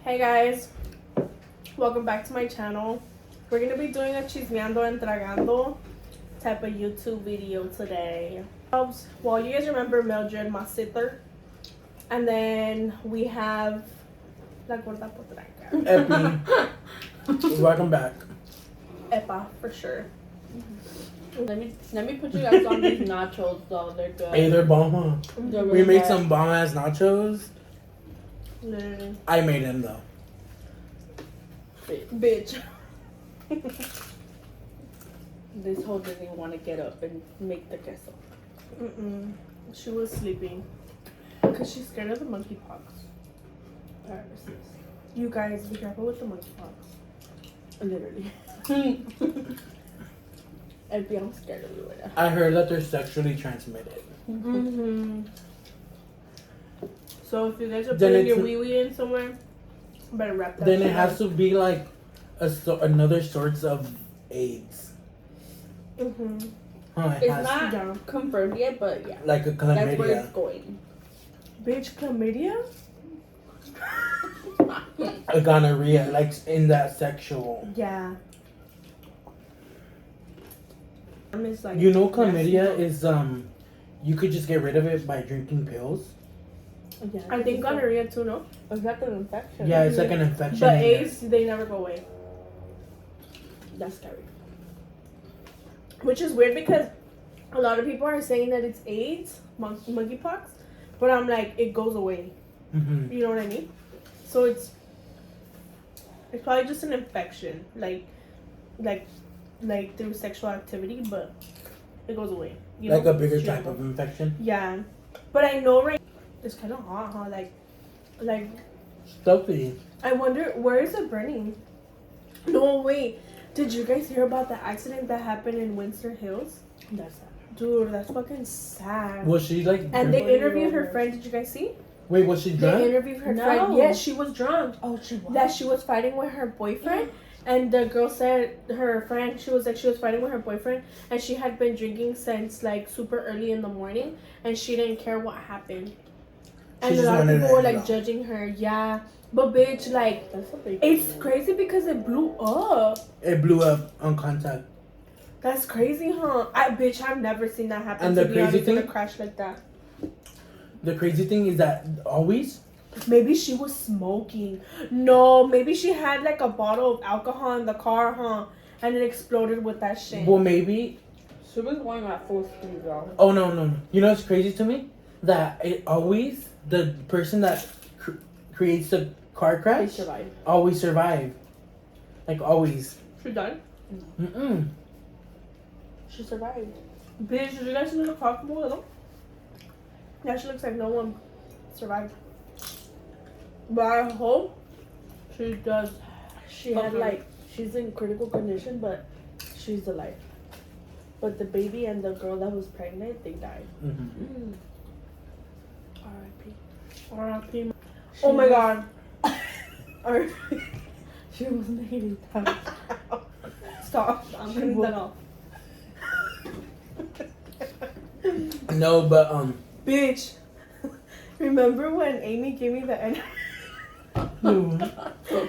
Hey guys, welcome back to my channel. We're gonna be doing a Chismiando and Tragando type of YouTube video today. Well, you guys remember Mildred, my sister, and then we have La Gorda Potranca. Epi. Welcome back. Epa, for sure. Let me put you guys on these nachos though. They're good. Hey, they're bomb, huh? They're We really made good. some bomb ass nachos. Literally. I made them though. Bitch. This hoe didn't want to get up and make the queso. She was sleeping because she's scared of the monkeypox. You guys, be careful with the monkeypox. Literally. I'm scared of you right now. I heard that they're sexually transmitted. So if you guys are Then putting your it's- wee wee in somewhere, better wrap that. Then it shit has up. to be like another sorts of AIDS. Huh, it It's has not Yeah. confirmed yet, but yeah. like a That's where chlamydia. it's going. Bitch, chlamydia? A gonorrhea, like in that sexual. Yeah. It's like You know, chlamydia nasty. is you could just get rid of it by drinking pills. Yeah, I think gonorrhea too, no? Is that the infection? Yeah, it's like an infection. But in there. AIDS, they never go away. That's scary. Which is weird because a lot of people are saying that it's AIDS, monkeypox, but I'm like, it goes away. Mhm. You know what I mean? So it's probably just an infection, like through sexual activity, but it goes away. You Like know? a bigger It's type treatable. of infection. Yeah, but I know right. It's kind of hot, huh? Like Stuffy. I wonder where is it burning? No, wait. Did you guys hear about the accident that happened in Windsor Hills? That's sad. Dude, that's fucking sad. Was she like? And they What do you interviewed her remember? friend. Did you guys see? Wait, was she They drunk? interviewed her No. friend. Yes, she was drunk. Oh, she was. That she was fighting with her boyfriend. And the girl said her friend, she was fighting with her boyfriend, and she had been drinking since like super early in the morning, and she didn't care what happened. And She a just lot of wanted people were to end like it judging her. Yeah, but bitch, like That's a big it's deal. crazy because it blew up. It blew up on contact. That's crazy, huh? Bitch, I've never seen that happen. And to the be crazy honest, in a thing- crash like that. The crazy thing is that always, Maybe she was smoking. No, maybe she had like a bottle of alcohol in the car, huh? And it exploded with that shit. well, maybe. She was going at full speed, though. Oh no! You know what's crazy to me? That it always the person that creates the car They crash survived. always survive. Like always. She died. She survived. Bitch, did you guys see the car model? Yeah, she looks like no one survived. But I hope she does. She had Okay. like, she's in critical condition, but she's alive. But the baby and the girl that was pregnant, they died. Mm-hmm. R.I.P. R.I.P. Oh my god. R.I.P. She was negative time. Stop. I'm She turning will- that off. No, but Bitch. Remember when Amy gave me the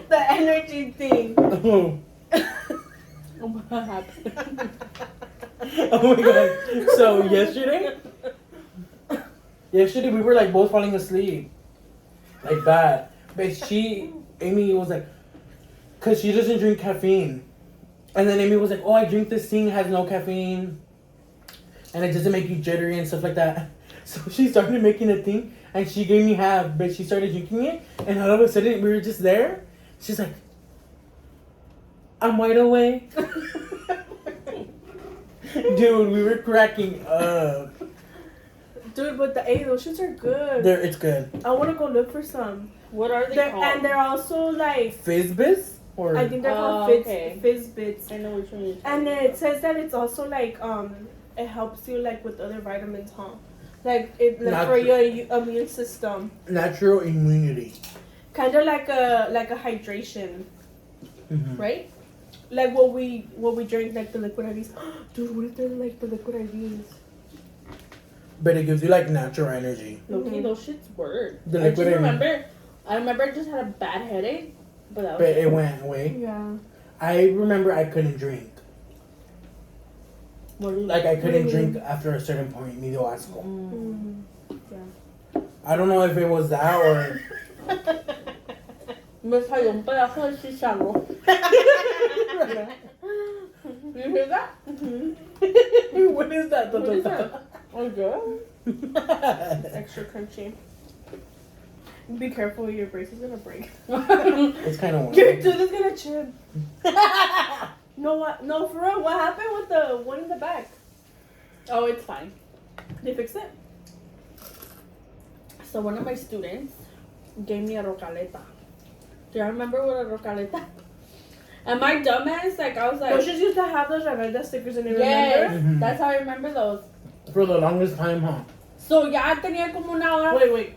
the energy thing? oh What happened? my god! So yesterday we were like both falling asleep, like bad. But Amy was like, cause she doesn't drink caffeine, and then Amy was like, oh, I drink this thing, it has no caffeine, and it doesn't make you jittery and stuff like that. So she started making a thing, and she gave me half, but she started drinking it, and all of a sudden we were just there. She's like, I'm wide awake. Dude, we were cracking up. Dude, but those shits are good. It's good. I want to go look for some. What are they called? And they're also like, Fizzbits? Or I think they're called okay. Fizzbits. I know which one you're talking And about. it says that it's also like it helps you like with other vitamins, huh? Like it like for your immune system, natural immunity. kind of like a hydration, Mm-hmm. right? Like what we drink, like the liquid IVs. Dude, what if they're like the liquid IVs? But it gives you like natural energy. Low-key, those shits work. The I just liquid remember I remember I just had a bad headache, but that was But it went away. Yeah. I remember I couldn't drink. What do you Like I couldn't Mm. drink after a certain point. Me dio asco. Mm. I don't know if it was that or Me salió un pedazo de chicharrón. You hear that? what is that? What is that? Oh, good. Extra crunchy. Be careful, your brace is gonna break. It's kind of Your weird. tooth is gonna chip. No, what? No, for real. What happened with the one in the back? Oh, it's fine. They fixed it. So one of my students gave me a rocaleta. Do you remember what a rocaleta? And my dumbass, like, I was like, Those just used to have those Rebelde stickers in it, yes, remember? Mhm. that's how I remember those. For the longest time, huh? So ya tenía como una hora. Wait.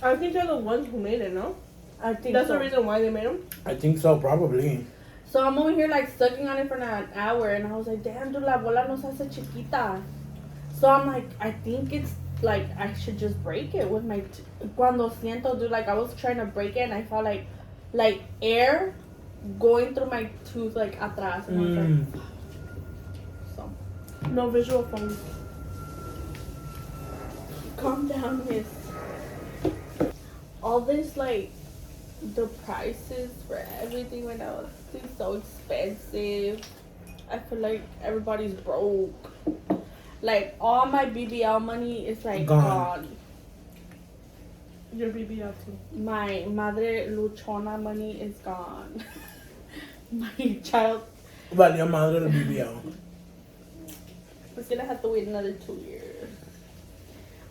I think they're the ones who made it, no? I think That's so. the reason why they made them. I think so, probably. So I'm over here like sucking on it for an hour, and I was like, damn, dude, la bola no se hace chiquita. So I'm like, I think it's like I should just break it with my. Cuando siento, dude, like I was trying to break it, and I felt like air going through my tooth like atrás, and I was like, so No visual phones. calm down, miss. All this like the prices for everything right now is so expensive. I feel like everybody's broke. Like all my BBL money is like Gone. gone. Your BBL too. My Madre Luchona money is gone. My child Valió madre el BBL. is gonna have to wait another 2 years.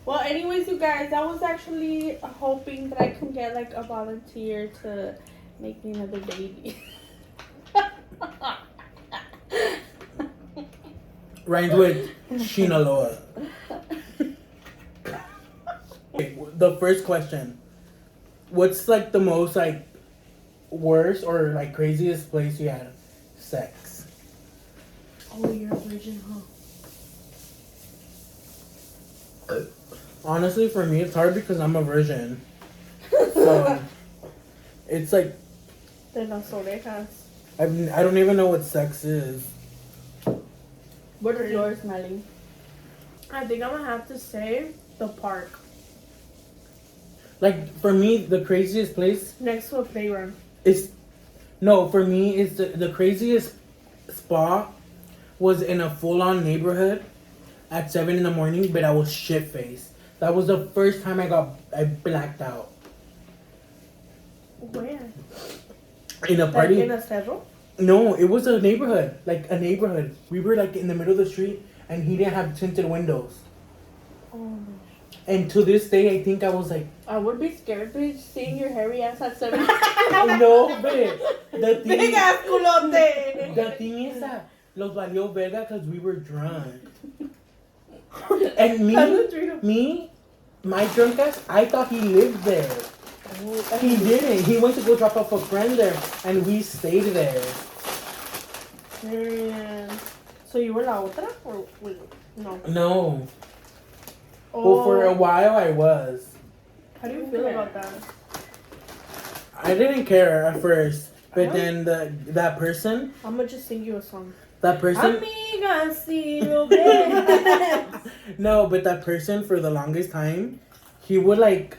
Well, anyways, you guys, I was actually hoping that I can get like a volunteer to make me another baby. Rhymes with Shinaloa. Okay, the first question. What's like the most like worst or like craziest place you had sex? Oh, you're a virgin, huh? Honestly, for me, it's hard because I'm a virgin. So it's like De las orejas. I don't even know what sex is. What is yours, Melly? I think I'm gonna have to say the park. Like for me, the craziest place Next to a playground. is no. For me, is the craziest spa was in a full-on neighborhood at 7 in the morning, but I was shit-faced. That was the first time I blacked out Where? in a Like party. in a cerro? No, it was a neighborhood, like a neighborhood. We were like in the middle of the street, and he didn't have tinted windows. Oh. And to this day, I think I was like, I would be scared, bitch, seeing your hairy ass at 7. no, but the thing, Big ass culote. the thing is that los valió verga because we were drunk. And my drunk ass, I thought he lived there. He didn't. He went to go drop off a friend there, and we stayed there. So you were la otra? Or wait, no? No. Oh. Well, for a while I was. How do you feel about that? I didn't care at first, but Uh-huh. then that person, I'm gonna just sing you a song. that person, Amiga, si lo ves. no, but that person for the longest time, he would like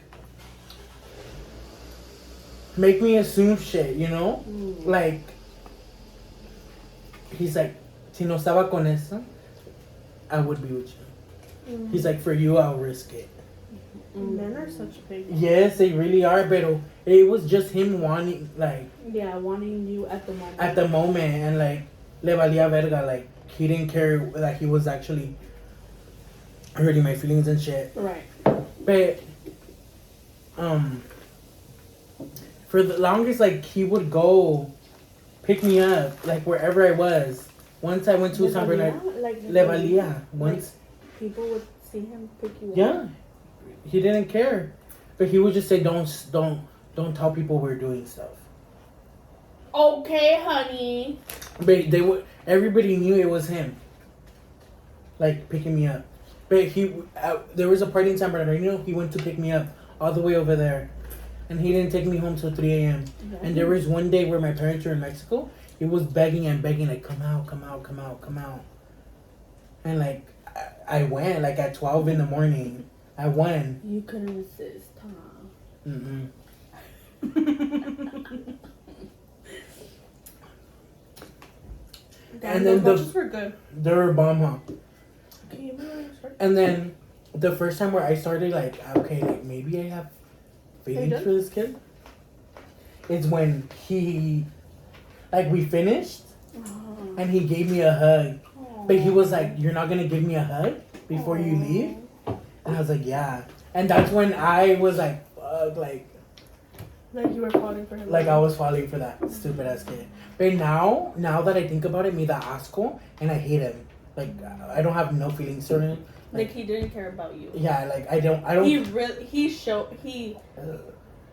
make me assume shit, you know? Like, he's like, si no estaba con eso, I would be with you. He's like, for you, I'll risk it. Men are such big. Yes, they really are, but it was just him wanting, like, Yeah, wanting you at the moment. at the moment, and like, le valía verga, like, he didn't care that he was actually hurting my feelings and shit. Right. But, for the longest, like, he would go pick me up, like, wherever I was. Once I went to San Bernardino, Like, le valía. Once, people would see him pick you up. yeah, he didn't care, but he would just say, don't tell people we're doing stuff. Okay, honey. But everybody knew it was him, like, picking me up. But there was a party in San Bernardino. He went to pick me up all the way over there, and he didn't take me home till 3 a.m. And there was one day where my parents were in Mexico. He was begging and begging, like, come out, come out, come out, come out. And, like, I went, like, at 12 in the morning. I went. You couldn't resist, huh? Mm-mm. And then the nachos were good. They were bomb, huh? Can you really start? And then the first time where I started, like, okay, like, maybe I have feelings for this kid. It's when he, like, we finished, and he gave me a hug. But he was like, you're not going to give me a hug before you leave? And I was like, yeah. And that's when I was like, fuck, like you were falling for him. like I was falling for that stupid ass kid. But now that I think about it, me da asco, and I hate him. Like, I don't have no feelings for him. Like he didn't care about you. Yeah, like I don't. He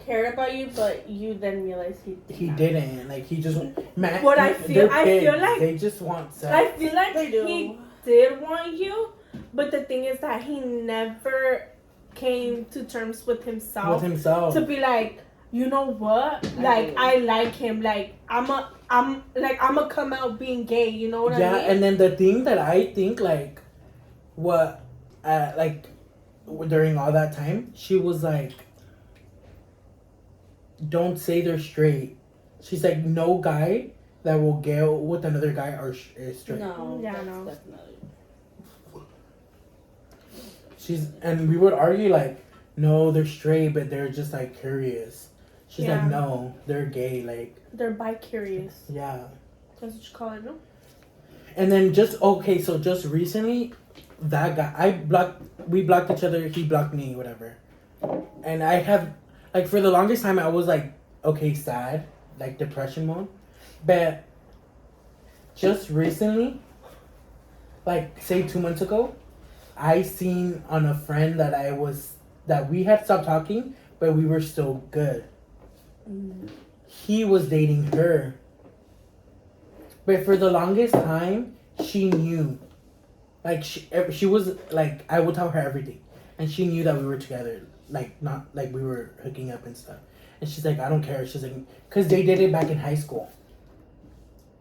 cared about you, but you then realized he didn't. Like, he just man. What I feel like they just want sex. I feel like They do. he did want you, but the thing is that he never came to terms with himself. To be like, you know what? Like, I like him. Like, I'm gonna come out being gay. You know what I mean? Yeah, and then the thing that I think, like, what, like, during all that time, she was like, don't say they're straight. She's like, no guy that will get with another guy is straight. No, Yeah, that's no. definitely. And we would argue, like, no, they're straight, but they're just, like, curious. She's Yeah. like, no, they're gay, like, They're bi-curious. yeah. That's what you call it, no? And then just recently, that guy, we blocked each other, he blocked me, whatever. And I have, like, for the longest time, I was, like, okay, sad, like, depression mode. But just recently, like, say 2 months ago, I seen on a friend that we had stopped talking, but we were still good. He was dating her. But for the longest time, she knew. Like, she was, like, I would tell her everything. And she knew that we were together. Like, not, like, we were hooking up and stuff. And she's like, I don't care. She's like, because they did it back in high school.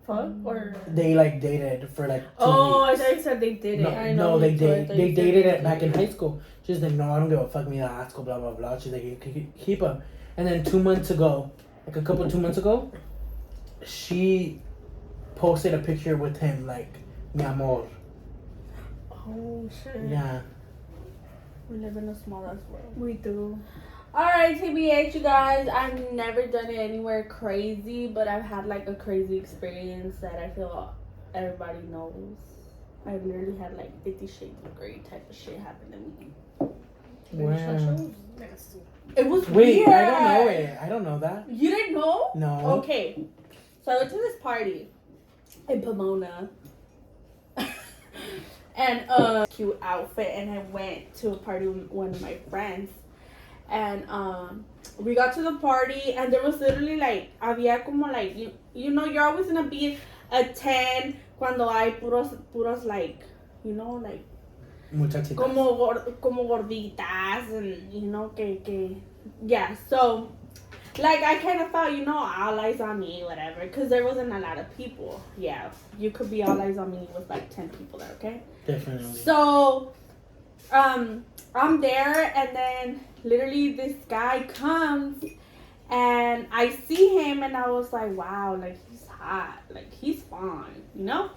Fuck? Or... They, like, dated for, like, 2 Oh, I weeks. thought you said they did it. No, I know no, they you did. did. They dated it back in high school. She's like, no, I don't give a fuck, me that high school, blah, blah, blah. She's like, you can keep up. And then 2 months ago, like, 2 months ago, she posted a picture with him, like, mi amor. Oh, shit. Yeah. We live in a small ass world. We do. Alright, TBH, you guys. I've never done it anywhere crazy, but I've had like a crazy experience that I feel everybody knows. I've literally had like 50 Shades of Grey type of shit happen to me. Wow. Nasty. It was Wait, weird. I don't know it. I don't know that. You didn't know? No. Okay. So I went to this party in Pomona. And cute outfit, and I went to a party with one of my friends. And we got to the party, and there was literally like había como like you know, you're always gonna be a 10 cuando hay puros like, you know, like Muchachitas. como gorditas, and you know que yeah. So like I kind of felt, you know, all eyes on me, whatever, because there wasn't a lot of people. Yeah, you could be all eyes on me with like 10 people there, okay? Definitely. So I'm there, and then literally this guy comes, and I see him, and I was like, wow, like he's hot, like he's fine, you know?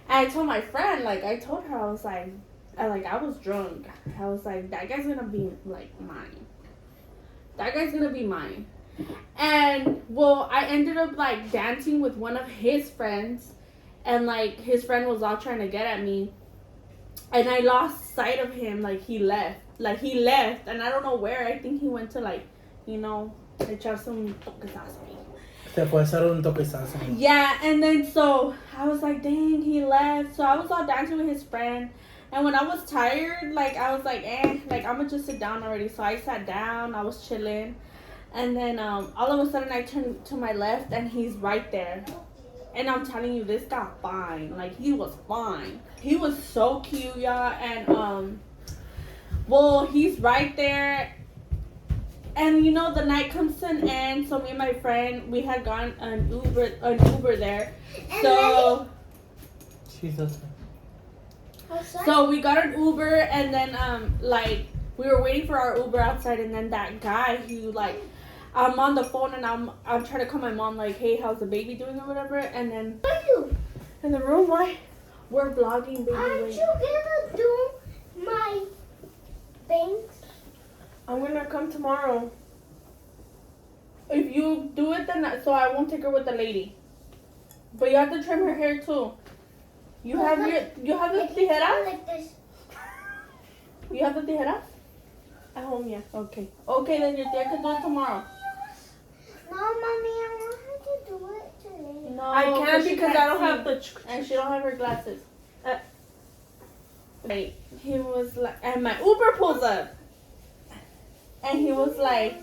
And I told my friend, like I told her, I was like I was drunk. I was like, that guy's gonna be like mine. That guy's gonna be mine. And well, I ended up like dancing with one of his friends, and like his friend was all trying to get at me, and I lost sight of him. Like he left, and I don't know where. I think he went to like, you know, echar some toquesazo. Te fue a hacer un toquezazo. Yeah, and then so I was like, dang, he left. So I was all dancing with his friend. And when I was tired, like, I was like, like, I'm gonna just sit down already. So I sat down, I was chilling. And then all of a sudden I turned to my left, and he's right there. And I'm telling you, this guy fine. Like, he was fine. He was so cute, y'all. And, well, he's right there. And you know, the night comes to an end, so me and my friend, we had gone an Uber there. So Jesus. so we got an Uber, and then like we were waiting for our Uber outside, and then that guy, he like, I'm on the phone and I'm trying to call my mom like, hey, how's the baby doing or whatever, and then in the room, why? We're vlogging, baby. Aren't you gonna do my things? I'm gonna come tomorrow. If you do it, then so I won't take her with the lady. But you have to trim her hair too. You have the tijeras? Like this. You have the tijeras? At home, yeah. Okay. Okay, then your tia can do it tomorrow. No, mommy, I want her to do it today. No, I can't she because I don't have the. and she don't have her glasses. Wait, he was like, and my Uber pulls up, and he was like,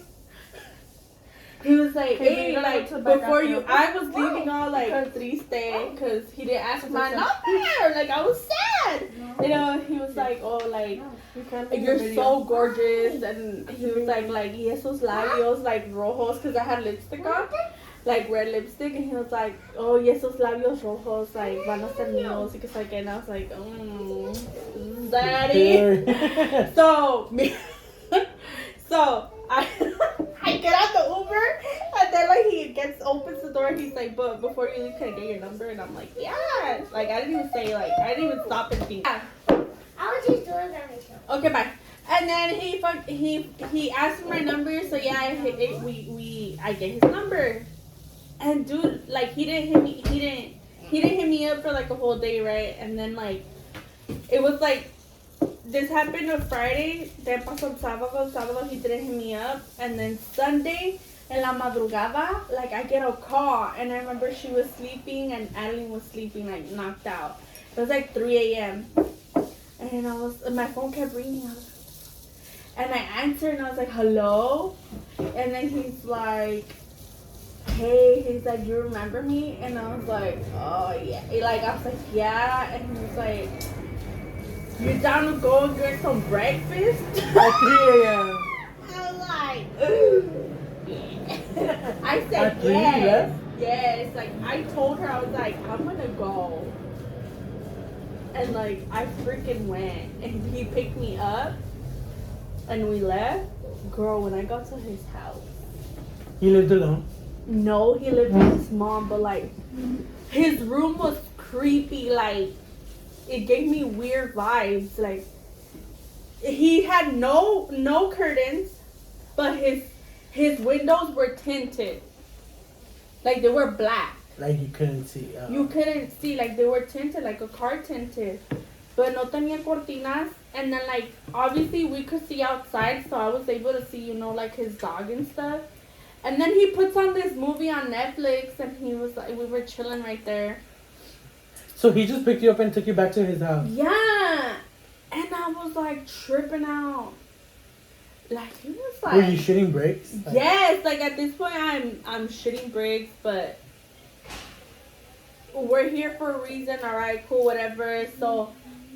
hey, you don't like have to back before up you, now. I was leaving all like triste because he didn't ask my number. Like I was sad, you know. He was like, oh, like You can't make a you're video. so gorgeous, and he was like y esos labios like rojos, because I had lipstick on, like red lipstick, and he was like, oh, y esos labios rojos like van a ser míos, y que sé qué, and I was like, daddy. So me, so I get out the Uber, and then like he opens the door, and he's like, but before you leave, can I get your number? And I'm like, yeah. Like I didn't even say, like I didn't even stop and think. Yeah. I was just doing that myself. Okay, bye. And then he asked for my number, so yeah, I get his number. And dude, like he didn't hit me up for like a whole day, right? And then like it was like this happened on Friday, then pasó el sábado he didn't hit me up, and then Sunday en la madrugada, like I get a call, and I remember she was sleeping and Adeline was sleeping, like knocked out. It was like 3 a.m. and my phone kept ringing. And I answered, and I was like, hello? And then he's like, hey, he's like, you remember me? And I was like, oh yeah. Like I was like, yeah. And he was like, you down to go and get some breakfast? At 3 a.m. I was like, ooh. Yeah. I said At 3 you yes. left? Yes. Like I told her, I was like, I'm gonna go. And like I freaking went, and he picked me up, and we left. Girl, when I got to his house, He lived alone. no, he lived with his mom, but like his room was creepy. Like it gave me weird vibes. Like he had no curtains, but his windows were tinted. Like they were black. Like you couldn't see. You couldn't see, like they were tinted, like a car tinted. But no tenía cortinas. And then like obviously we could see outside, so I was able to see, you know, like his dog and stuff. And then he puts on this movie on Netflix, and he was like, we were chilling right there. So he just picked you up and took you back to his house. Yeah. And I was like tripping out. Like he was like, Were you shitting bricks? Like, yes, like at this point I'm shitting bricks, but we're here for a reason, alright, cool, whatever. So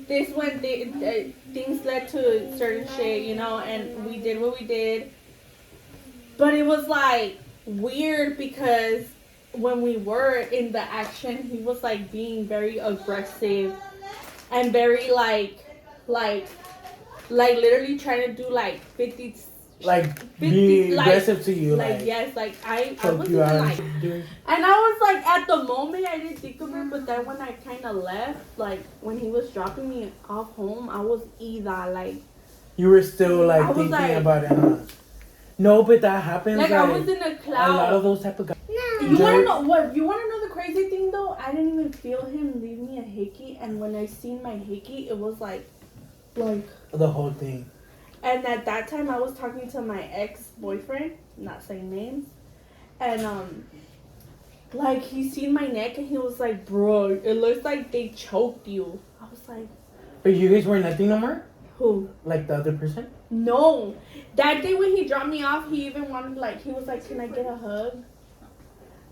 this when things led to certain shit, you know, and we did what we did. But it was like weird because when we were in the action, he was like being very aggressive and very like literally trying to do like 50 be like, aggressive to you. like yes, like I choke was you out like, and doing. and I was like, at the moment I didn't think of it, but then when I kind of left, like when he was dropping me off home, I was either like, You were still like I was thinking like- about it, huh? No, but that happens. like I was in a a lot of cloud. those type of guys. You wanna know what? You wanna know the crazy thing though? I didn't even feel him leave me a hickey, and when I seen my hickey, it was like. The whole thing. And at that time, I was talking to my ex-boyfriend, not saying names, and like he seen my neck and he was like, "Bro, it looks like they choked you." I was like, But you guys were nothing no more? "Who? Like the other person? No." That day when he dropped me off, he even wanted he was like, "Can I get a hug?"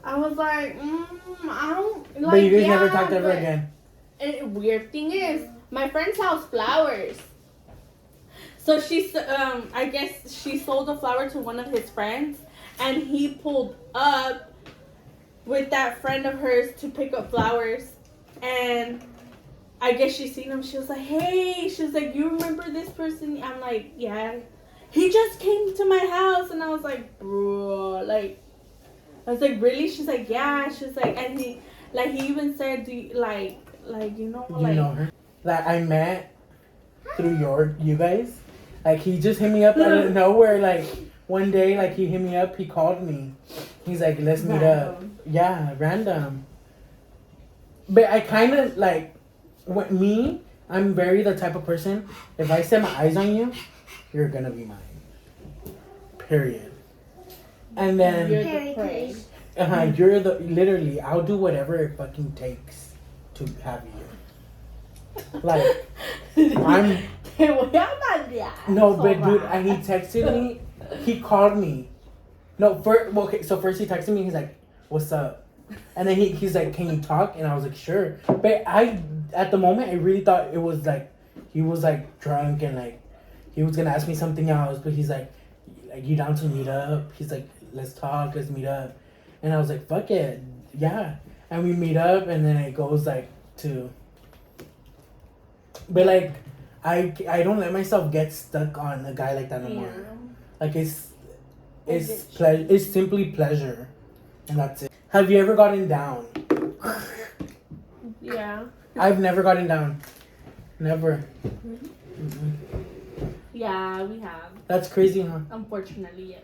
I was like, I don't like. But you guys yeah, never talked ever but- again. And weird thing is, my friend's house flowers. So I guess she sold a flower to one of his friends, and he pulled up with that friend of hers to pick up flowers, and I guess she seen him. She was like, "Hey," she was like, "You remember this person?" I'm like, "Yeah." He just came to my house, and I was like, "Bro, like," I was like, "Really?" She's like, "Yeah." She was like, and he even said, "Do you, like you know You know her? Like, I met through you guys. Like, he just hit me up out of nowhere. Like, one day, like, he hit me up. He called me. He's like, let's meet up. Yeah, random. But I kind of, like, I'm very the type of person, if I set my eyes on you, you're gonna be mine. Period. And then, you're literally, I'll do whatever it fucking takes to have you. Like, I'm. No, but dude, and he texted me. He called me. No, so first he texted me. He's like, "What's up?" And then he's like, "Can you talk?" And I was like, "Sure." But at the moment, I really thought it was like he was like drunk and like he was gonna ask me something else. But he's like, "You down to meet up?" He's like, "Let's talk. Let's meet up." And I was like, "Fuck it, yeah." And we meet up, and then it goes like to. But like, I don't let myself get stuck on a guy like that no more. Like it's simply pleasure, and that's it. Have you ever gotten down? Yeah. I've never gotten down. Never. Yeah, we have. That's crazy, huh? Unfortunately, yes.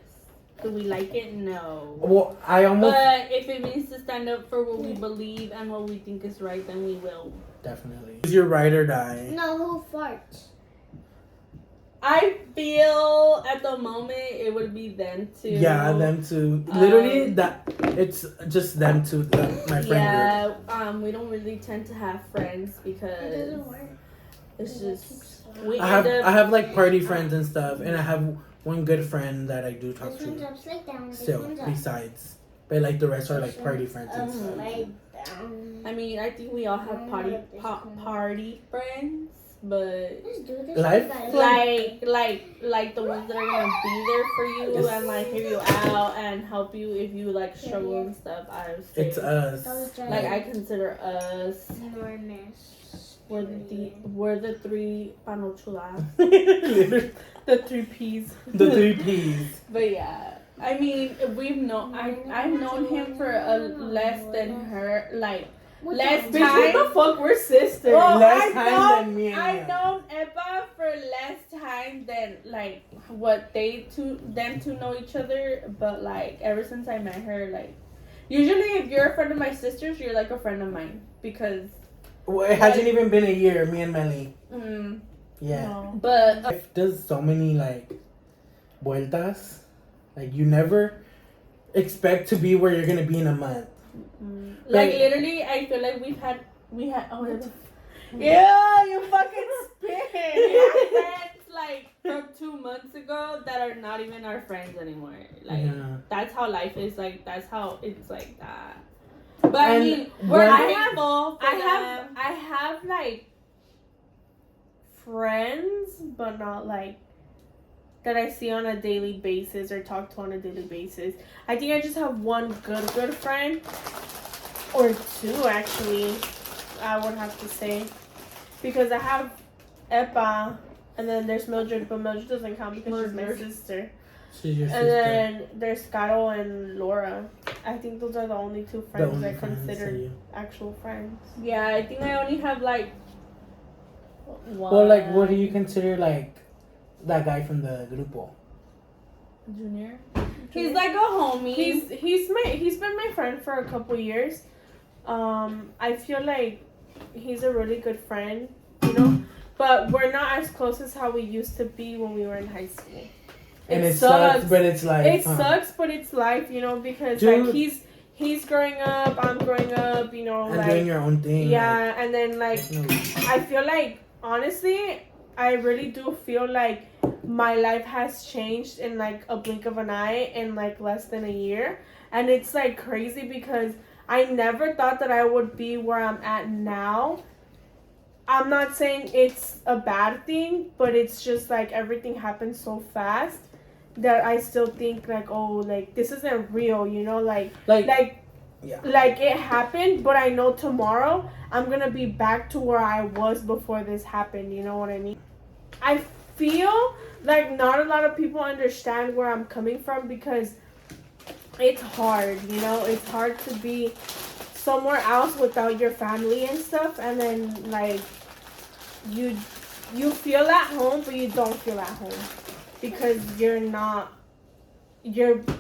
Do we like it? No. Well, I almost. But if it means to stand up for what we believe and what we think is right, then we will. Definitely. Who's your ride or die? No, who farts? I feel at the moment it would be them two. Yeah, them two. Literally, it's just them two. My friend group. We don't really tend to have friends because It doesn't work. it's just I have like party friends and stuff, and I have one good friend that I do talk This one's to. upside down. This Still, one's up. besides, but like the rest are like party friends and stuff. Upside down. I mean, I think we all have party friends, but Let's do this. Life? like the ones that are gonna be there for you and like hear you out and help you if you like struggle and stuff. I would say It's us. like I consider us. Enormous. We're the three panochulas. The 3 P's. The 3 P's. But yeah, I mean, I've known him for less than her, like less Bitch, time. what the fuck? We're sisters. Well, Less time than me and I've you. known Eva for less time than like what them two know each other. But like ever since I met her, like usually if you're a friend of my sister's, you're like a friend of mine because. Well, it hasn't even been a year. Me and Melly. Yeah. No. But Life does so many like vueltas. Like you never expect to be where you're gonna be in a month. like literally, I feel like we had yeah, you fucking spit. We had friends like from 2 months ago that are not even our friends anymore. Like that's how life is. Like that's how it's like that. But I mean, I have like friends, but not like that I see on a daily basis or talk to on a daily basis. I think I just have one good friend, or two actually, I would have to say, because I have Epa, and then there's Mildred, but Mildred doesn't count because she's my sister. She's your sister. And then there's Caro and Laura. I think those are the only two friends only I friends, consider yeah. actual friends. yeah, I think I only have like one. Well, like, what do you consider like that guy from the grupo? Junior? He's like a homie. He's been my friend for a couple years. I feel like he's a really good friend, you know, but we're not as close as how we used to be when we were in high school. And it sucks, but it's life. It sucks, but it's life, you know, because Dude. like he's growing up, I'm growing up, you know, and like doing your own thing. yeah, like, and then like I feel like honestly, I really do feel like my life has changed in like a blink of an eye in like less than a year, and it's like crazy because I never thought that I would be where I'm at now I'm not saying it's a bad thing, but it's just like everything happens so fast that I still think like, oh, like this isn't real, you know, like yeah. like it happened, but I know tomorrow I'm gonna be back to where I was before this happened, you know what I mean? I feel like not a lot of people understand where I'm coming from because it's hard, you know, it's hard to be somewhere else without your family and stuff, and then like you feel at home but you don't feel at home because you're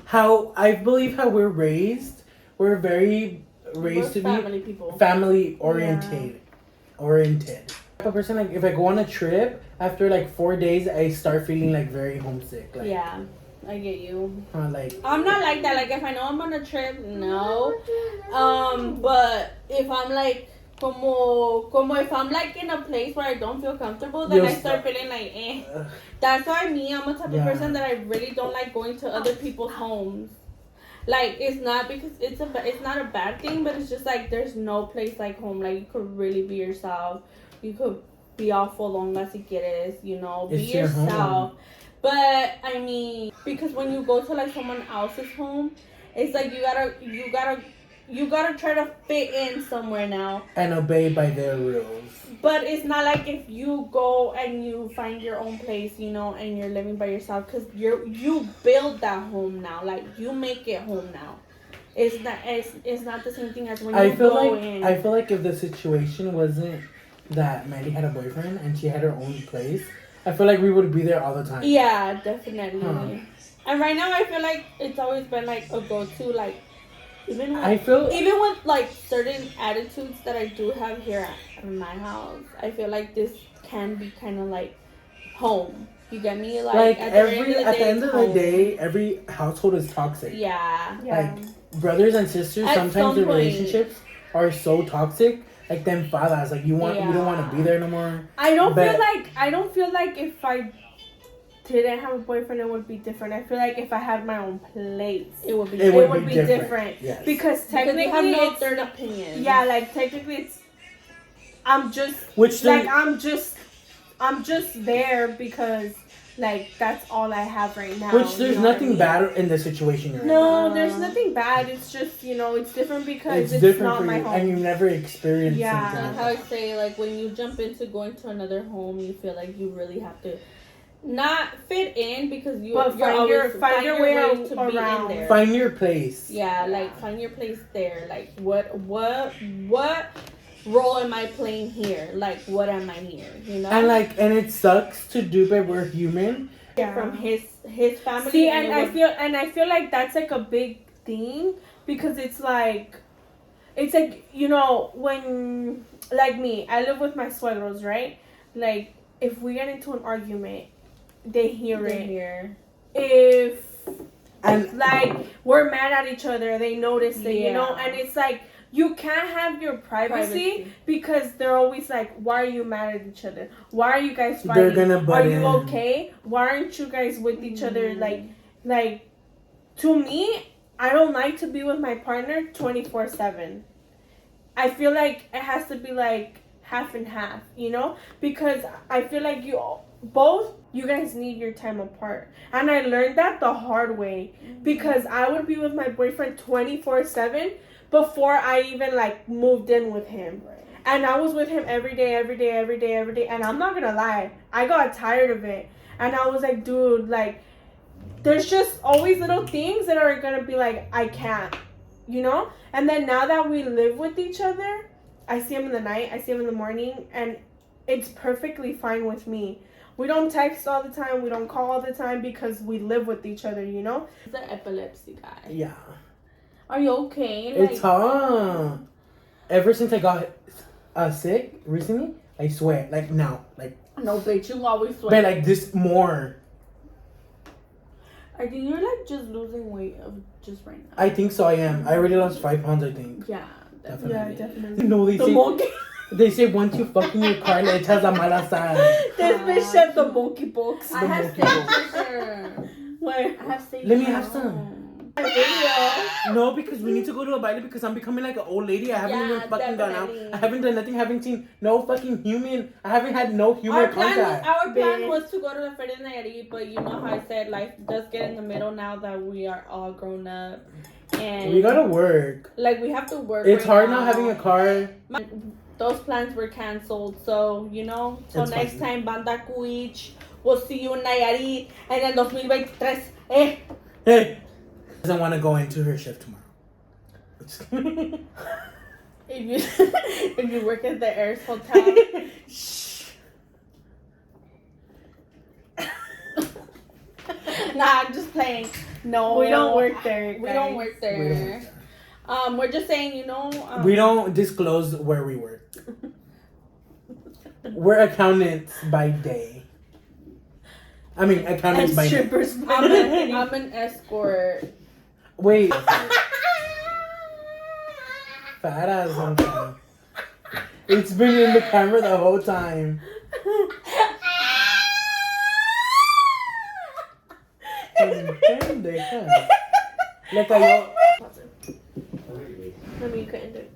How I believe how we're raised, we're very raised to family be people. family oriented. A person, like if I go on a trip after like 4 days, I start feeling like very homesick. Like, Yeah, I get you. like I'm not like that. Like if I know I'm on a trip, no. But if I'm like, como if I'm like in a place where I don't feel comfortable, then You'll I start stop. feeling like, eh. That's why I'm a type of Yeah. person that I really don't like going to other people's homes. Like it's not because it's not a bad thing, but it's just like there's no place like home. Like you could really be yourself. You could be off for long as si quieres, you know, be It's your yourself. home. But I mean, because when you go to like someone else's home, it's like you gotta try to fit in somewhere now. and obey by their rules. But it's not like if you go and you find your own place, you know, and you're living by yourself, because you build that home now. Like you make it home now. It's not the same thing as when you I feel go like in. I feel like if the situation wasn't that Mandy had a boyfriend and she had her own place, I feel like we would be there all the time. Yeah, definitely. Huh. And right now, I feel like it's always been like a go-to, like even with like certain attitudes that I do have here at my house. I feel like this can be kind of like home. You get me? Like at the end of the day, every household is toxic. Yeah. yeah. Like brothers and sisters, At sometimes some the point. relationships are so toxic. Like them fathers, like you don't want to be there no more. I don't But- feel like if I didn't have a boyfriend it would be different. I feel like if I had my own place It would be. It it would would be be different. different. Yes. Because technically you have no it's, third opinion. yeah, like technically it's I'm just Which like there- I'm just there because like that's all I have right now. Which there's you know what I nothing mean? bad in the situation you're in. No, there's nothing bad. It's just, you know, it's different because it's different not for my you, home. and you've never experienced Yeah. something That's like how I that. say, like, when you jump into going to another home, you feel like you really have to not fit in because But you're find your way to around. be in there. Find your place. Yeah, like find your place there. Like what role am I playing here? Like what am I here? You know? And it sucks to do, but we're human. Yeah. From his family. See, and and I feel like that's like a big thing because it's like, you know, when like me, I live with my suegros, right? Like if we get into an argument, they hear it. here. If And like we're mad at each other, they notice it, you know, Yeah. and it's like you can't have your privacy because they're always like, why are you mad at each other? Why are you guys fighting? they're gonna butt Are you in. okay? Why aren't you guys with each other? Like to me, I don't like to be with my partner 24/7. I feel like it has to be like half and half, you know? Because I feel like you guys need your time apart. And I learned that the hard way because I would be with my boyfriend 24/7 before I even like moved in with him. And I was with him every day. And I'm not gonna lie, I got tired of it. And I was like, dude, like, there's just always little things that are gonna be like, I can't, you know? And then now that we live with each other, I see him in the night, I see him in the morning, and it's perfectly fine with me. We don't text all the time, we don't call all the time because we live with each other, you know? The epilepsy guy. Yeah. Are you okay? It's hard. Ever since I got sick recently, I swear, like now, like No, bitch, you always sweat. but like this more. I think you're like just losing weight of just right now. I think so. I am. I already lost 5 pounds. I think. Yeah, Definitely. Yeah, definitely. No, The monkey. they say once you fuck in your car, le echas la mala sal. This bitch said the monkey box. I have monkey stage sugar. Where? I have stage. Let me have some. Video. No, because we need to go to a baile because I'm becoming like an old lady. I haven't Yeah, even fucking gone out. definitely. I haven't done nothing. Haven't seen no fucking human. I haven't had no human Our plan contact. was to go to the Feria de Nayarit, but you know how I said life does get in the middle now that we are all grown up, and We gotta work. like we have to work. It's right hard now. not having a car. Those plans were canceled, so you know. So It's next fine. time, Banda Kuich, we'll see you in Nayarit, and then 2023. Eh. Hey, doesn't want to go into her shift tomorrow. If you if you work at the Airs Hotel. Shh. Nah, I'm just playing. No, We don't work there. We guys. don't work there. We don't work there. We're just saying, you know. We don't disclose where we work. We're accountants by day. I mean, accountants And by night. strippers. I'm an escort. Wait. Fat ass on time. It's been in the camera the whole time. Pendeja. Le cayó. Let me you couldn't do it.